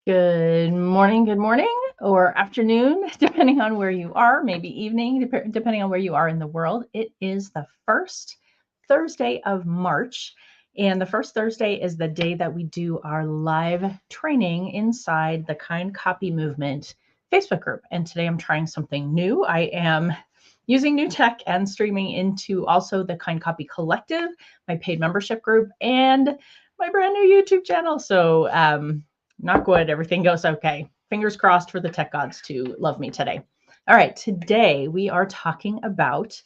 Good morning, or afternoon, depending on where you are, maybe evening, depending on where you are in the world. It is the first Thursday of March, and the first Thursday is the day that we do our live training inside the Kind Copy Movement Facebook group. And today I'm trying something new. I am using new tech and streaming into also the Kind Copy Collective, my paid membership group, and my brand new YouTube channel. So, knock wood, everything goes okay. Fingers crossed for the tech gods to love me today. All right, today we are talking about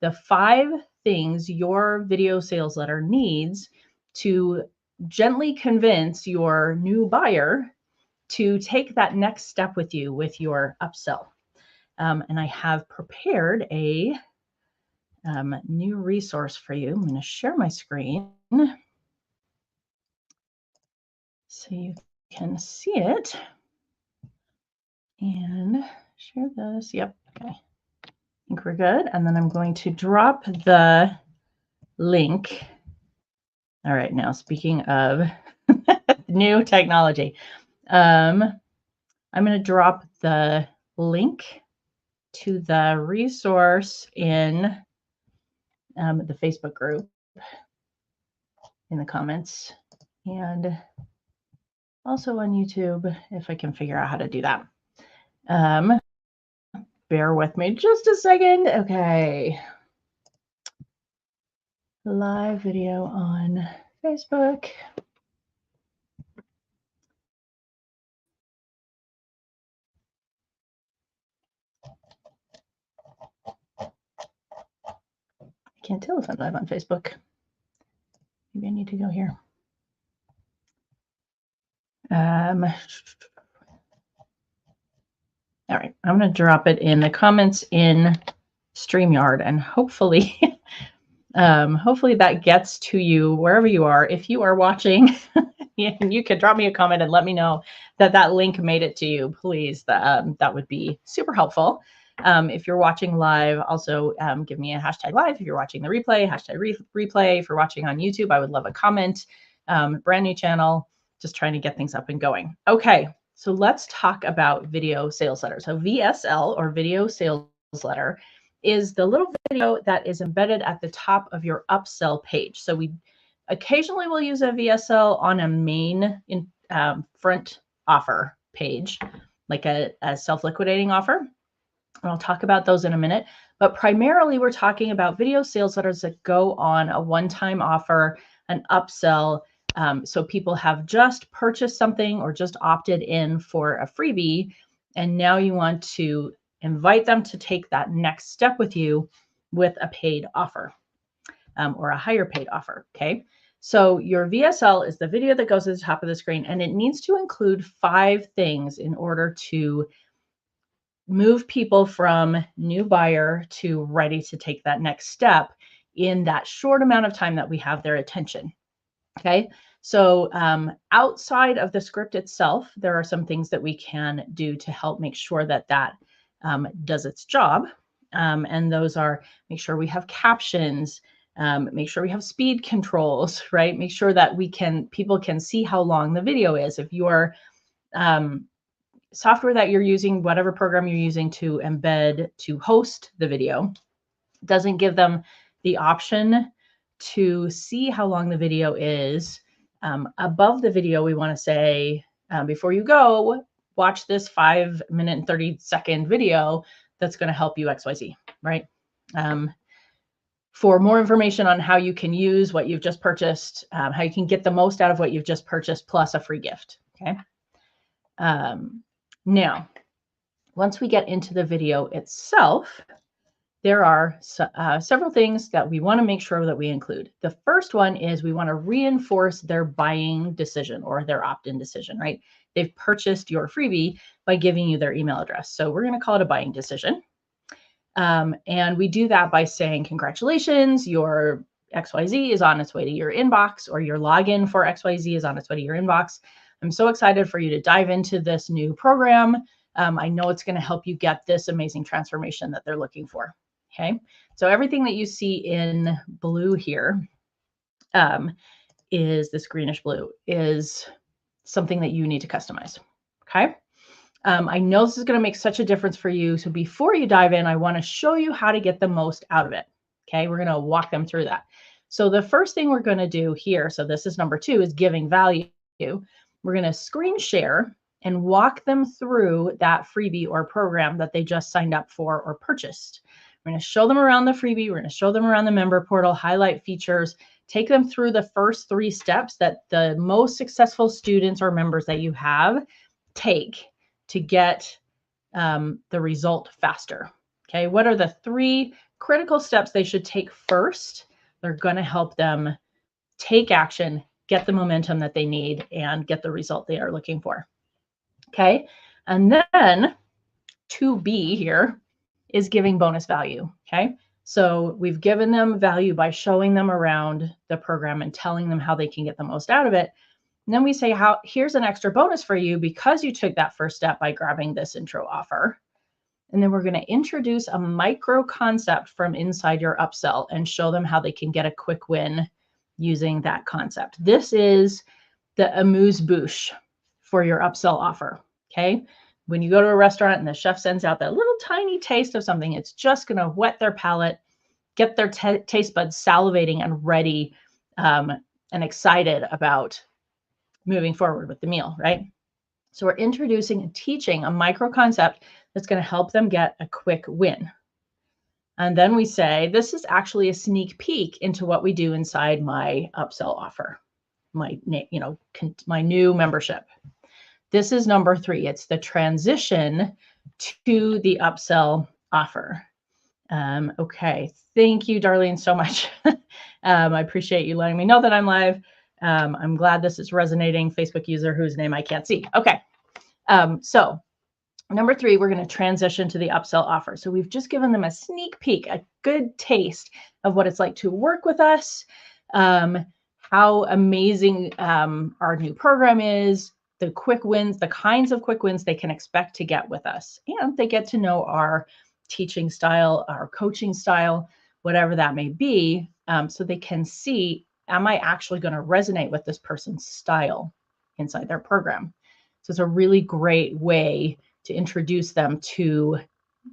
the 5 things your video sales letter needs to gently convince your new buyer to take that next step with you with your upsell. And I have prepared a new resource for you. I'm going to share my screen so you can see it. And share this. Yep. Okay. I think we're good. And then I'm going to drop the link. All right. Now, speaking of new technology, I'm going to drop the link to the resource in the Facebook group in the comments, and also on YouTube if I can figure out how to do that. Bear with me just a second. Okay. Live video on Facebook. I can't tell if I'm live on Facebook. Maybe I need to go here. All right, I'm going to drop it in the comments in StreamYard, and hopefully, hopefully that gets to you wherever you are. If you are watching, you can drop me a comment and let me know that that link made it to you. Please, that would be super helpful. If you're watching live, also give me a hashtag live. If you're watching the replay, hashtag replay. If you're watching on YouTube, I would love a comment. Brand new channel, just trying to get things up and going. Okay, so let's talk about video sales letter. So VSL, or video sales letter, is the little video that is embedded at the top of your upsell page. So we occasionally will use a VSL on a main front offer page, like a self-liquidating offer. And I'll talk about those in a minute. But primarily, we're talking about video sales letters that go on a one-time offer, an upsell. So people have just purchased something or just opted in for a freebie, and now you want to invite them to take that next step with you with a paid offer or a higher paid offer. Okay. So your VSL is the video that goes to the top of the screen, and it needs to include 5 things in order to move people from new buyer to ready to take that next step in that short amount of time that we have their attention. Okay. So outside of the script itself, there are some things that we can do to help make sure that that does its job. And those are: make sure we have captions, make sure we have speed controls, right? Make sure that people can see how long the video is. If your software that you're using, whatever program you're using to embed, to host the video, doesn't give them the option to see how long the video is, above the video, we want to say, before you go, watch this 5-minute and 30-second video that's going to help you XYZ, right? For more information on how you can use what you've just purchased, how you can get the most out of what you've just purchased, plus a free gift, okay? Now, once we get into the video itself, there are several things that we want to make sure that we include. The first one is we want to reinforce their buying decision or their opt-in decision, right? They've purchased your freebie by giving you their email address. So we're going to call it a buying decision. And we do that by saying, congratulations, your XYZ is on its way to your inbox, or your login for XYZ is on its way to your inbox. I'm so excited for you to dive into this new program. I know it's going to help you get this amazing transformation that they're looking for. Okay, so everything that you see in blue here is this greenish blue, is something that you need to customize. Okay. I know this is going to make such a difference for you. So before you dive in, I want to show you how to get the most out of it. Okay. We're going to walk them through that. So the first thing we're going to do here, so this is number 2, is giving value. We're going to screen share and walk them through that freebie or program that they just signed up for or purchased. We're going to show them around the freebie. We're going to show them around the member portal, highlight features, take them through the first 3 steps that the most successful students or members that you have take to get the result faster. Okay, what are the 3 critical steps they should take first? They're going to help them take action, get the momentum that they need, and get the result they are looking for. Okay, and then 2B here is giving bonus value. Okay, so we've given them value by showing them around the program and telling them how they can get the most out of it. And then we say, here's an extra bonus for you because you took that first step by grabbing this intro offer. And then we're going to introduce a micro concept from inside your upsell and show them how they can get a quick win using that concept. This is the amuse-bouche for your upsell offer. Okay. When you go to a restaurant and the chef sends out that little tiny taste of something, it's just going to whet their palate, get their taste buds salivating and ready and excited about moving forward with the meal, right? So we're introducing and teaching a micro concept that's going to help them get a quick win. And then we say, this is actually a sneak peek into what we do inside my upsell offer, my new membership. This is number 3. It's the transition to the upsell offer. Okay. Thank you, Darlene, so much. I appreciate you letting me know that I'm live. I'm glad this is resonating. Facebook user whose name I can't see. Okay. So number 3, we're going to transition to the upsell offer. So we've just given them a sneak peek, a good taste of what it's like to work with us, how amazing our new program is, the quick wins, the kinds of quick wins they can expect to get with us. And they get to know our teaching style, our coaching style, whatever that may be, so they can see, am I actually going to resonate with this person's style inside their program? So it's a really great way to introduce them to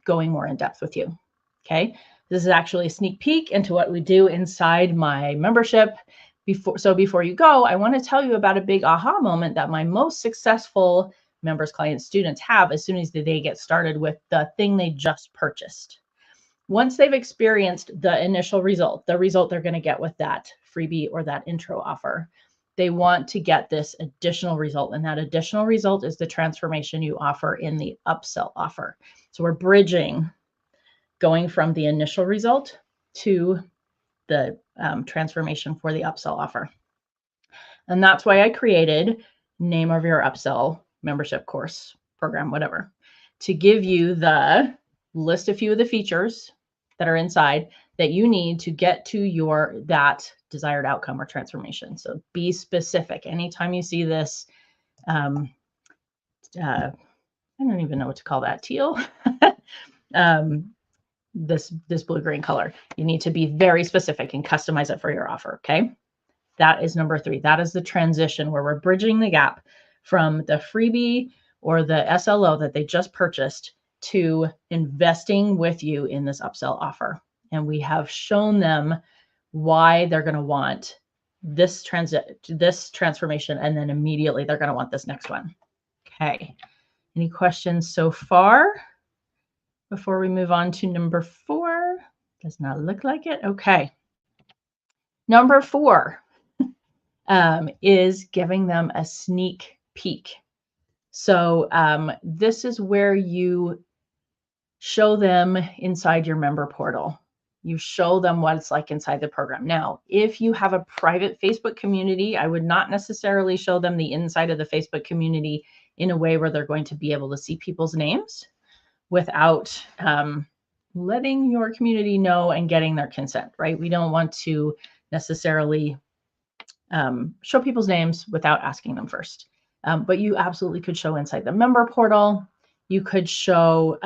going more in depth with you. Okay. This is actually a sneak peek into what we do inside my membership. Before you go, I want to tell you about a big aha moment that my most successful members, clients, students have as soon as they get started with the thing they just purchased. Once they've experienced the initial result, the result they're going to get with that freebie or that intro offer, they want to get this additional result. And that additional result is the transformation you offer in the upsell offer. So we're bridging, going from the initial result to the transformation for the upsell offer. And that's why I created name of your upsell membership course, program, whatever, to give you the list a few of the features that are inside that you need to get to that desired outcome or transformation. So be specific. Anytime you see this, I don't even know what to call that, teal, this blue-green color, you need to be very specific and customize it for your offer. Okay. That is number 3. That is the transition where we're bridging the gap from the freebie or the SLO that they just purchased to investing with you in this upsell offer. And we have shown them why they're going to want this transformation, and then immediately they're going to want this next one. Okay. Any questions so far before we move on to number 4? Does not look like it. Okay. Number 4 is giving them a sneak peek. So this is where you show them inside your member portal. You show them what it's like inside the program. Now, if you have a private Facebook community, I would not necessarily show them the inside of the Facebook community in a way where they're going to be able to see people's names without letting your community know and getting their consent, right? We don't want to necessarily show people's names without asking them first. But you absolutely could show inside the member portal. You could show,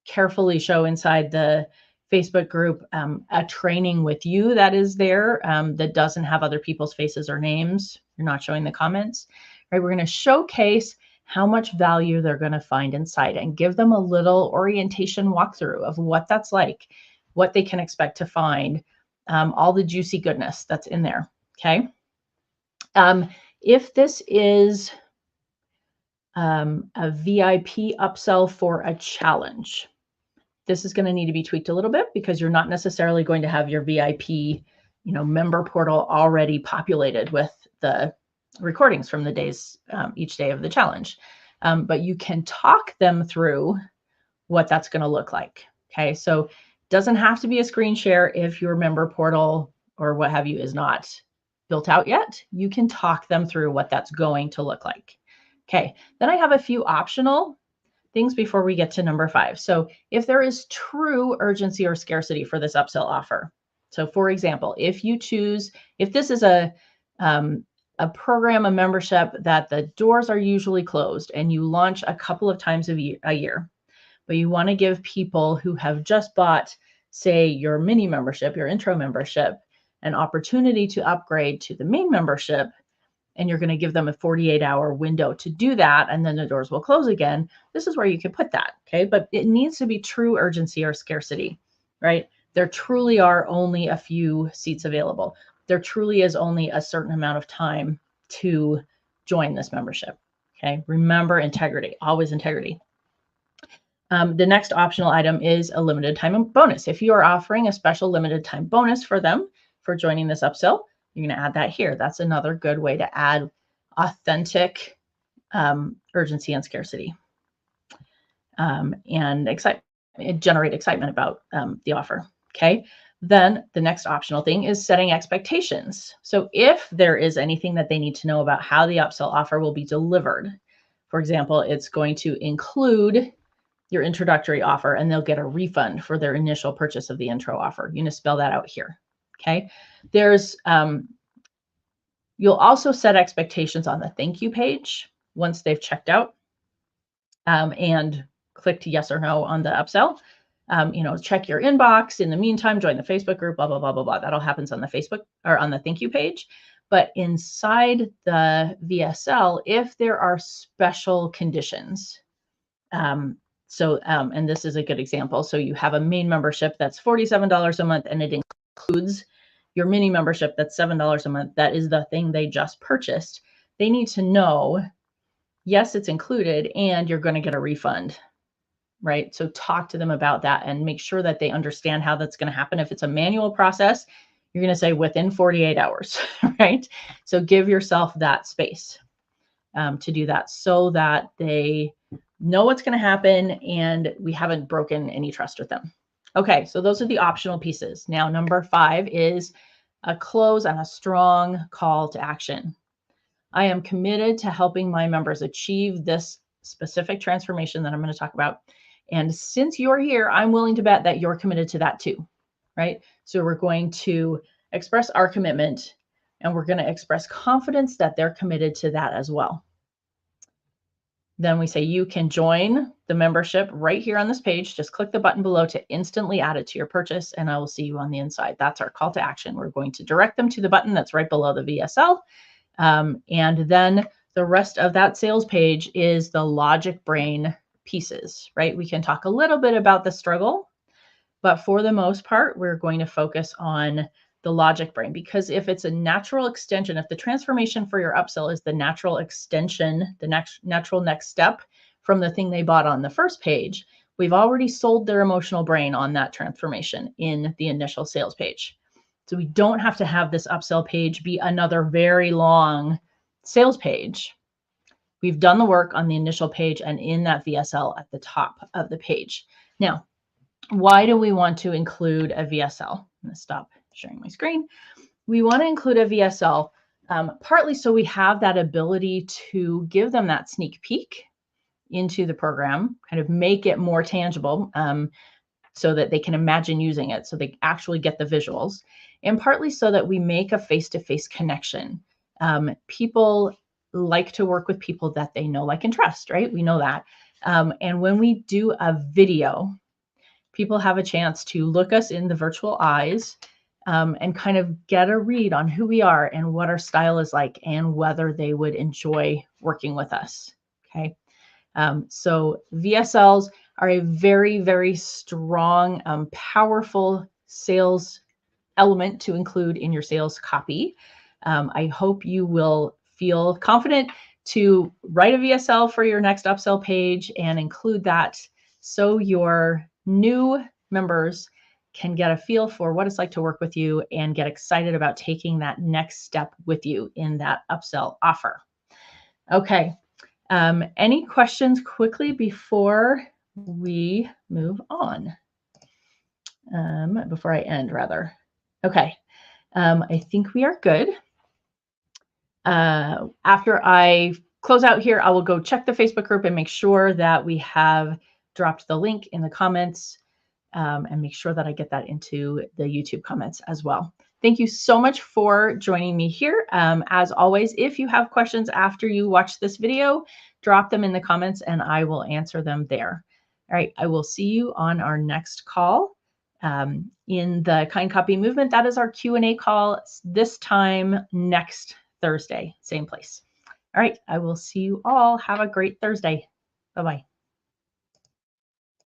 carefully show inside the Facebook group a training with you that is there that doesn't have other people's faces or names. You're not showing the comments, right? We're going to showcase how much value they're going to find inside, and give them a little orientation walkthrough of what that's like, what they can expect to find, all the juicy goodness that's in there. Okay. If this is a VIP upsell for a challenge, this is going to need to be tweaked a little bit because you're not necessarily going to have your VIP, member portal already populated with the recordings from the days, each day of the challenge. But you can talk them through what that's going to look like. Okay. So it doesn't have to be a screen share if your member portal or what have you is not built out yet. You can talk them through what that's going to look like. Okay. Then I have a few optional things before we get to number 5. So if there is true urgency or scarcity for this upsell offer. So for example, if this is a program, a membership that the doors are usually closed and you launch a couple of times a year, but you want to give people who have just bought, say, your mini membership, your intro membership, an opportunity to upgrade to the main membership, and you're going to give them a 48-hour window to do that, and then the doors will close again, this is where you can put that, okay? But it needs to be true urgency or scarcity, right? There truly are only a few seats available. There truly is only a certain amount of time to join this membership, okay? Remember integrity, always integrity. The next optional item is a limited time bonus. If you are offering a special limited time bonus for them for joining this upsell, you're going to add that here. That's another good way to add authentic urgency and scarcity, and generate excitement about the offer. Okay. Then the next optional thing is setting expectations. So if there is anything that they need to know about how the upsell offer will be delivered, for example, it's going to include your introductory offer and they'll get a refund for their initial purchase of the intro offer. You're going to spell that out here. Okay. There's, you'll also set expectations on the thank you page once they've checked out and clicked yes or no on the upsell. Check your inbox. In the meantime, join the Facebook group, blah, blah, blah, blah, blah. That all happens on the Facebook or on the thank you page. But inside the VSL, if there are special conditions, and this is a good example. So you have a main membership that's $47 a month and it includes your mini membership that's $7 a month. That is the thing they just purchased. They need to know, yes, it's included and you're going to get a refund, right? So talk to them about that and make sure that they understand how that's going to happen. If it's a manual process, you're going to say within 48 hours, right? So give yourself that space to do that so that they know what's going to happen and we haven't broken any trust with them. Okay, so those are the optional pieces. Now, number 5 is a close and a strong call to action. I am committed to helping my members achieve this specific transformation that I'm going to talk about. And since you're here, I'm willing to bet that you're committed to that too, right? So we're going to express our commitment and we're going to express confidence that they're committed to that as well. Then we say you can join the membership right here on this page. Just click the button below to instantly add it to your purchase, and I will see you on the inside. That's our call to action. We're going to direct them to the button that's right below the VSL. And then the rest of that sales page is the logic brain pieces, right? We can talk a little bit about the struggle, but for the most part, we're going to focus on the logic brain, because if it's a natural extension, if the transformation for your upsell is the natural extension, the natural next step from the thing they bought on the first page, we've already sold their emotional brain on that transformation in the initial sales page. So we don't have to have this upsell page be another very long sales page. We've done the work on the initial page and in that VSL at the top of the page. Now, why do we want to include a VSL? I'm going to stop sharing my screen. We want to include a VSL partly so we have that ability to give them that sneak peek into the program, kind of make it more tangible so that they can imagine using it, so they actually get the visuals, and partly so that we make a face-to-face connection. People like to work with people that they know, like, and trust, right? We know that. And when we do a video, people have a chance to look us in the virtual eyes and kind of get a read on who we are and what our style is like and whether they would enjoy working with us. Okay. So VSLs are a very, very strong, powerful sales element to include in your sales copy. I hope you will feel confident to write a VSL for your next upsell page and include that so your new members can get a feel for what it's like to work with you and get excited about taking that next step with you in that upsell offer. Okay. Any questions quickly before we move on? Before I end, rather. Okay. I think we are good. After I close out here, I will go check the Facebook group and make sure that we have dropped the link in the comments, and make sure that I get that into the YouTube comments as well. Thank you so much for joining me here. As always, if you have questions after you watch this video, drop them in the comments and I will answer them there. All right, I will see you on our next call. In the Kind Copy Movement, that is our Q&A call this time next Thursday, same place. All right, I will see you all. Have a great Thursday. Bye-bye.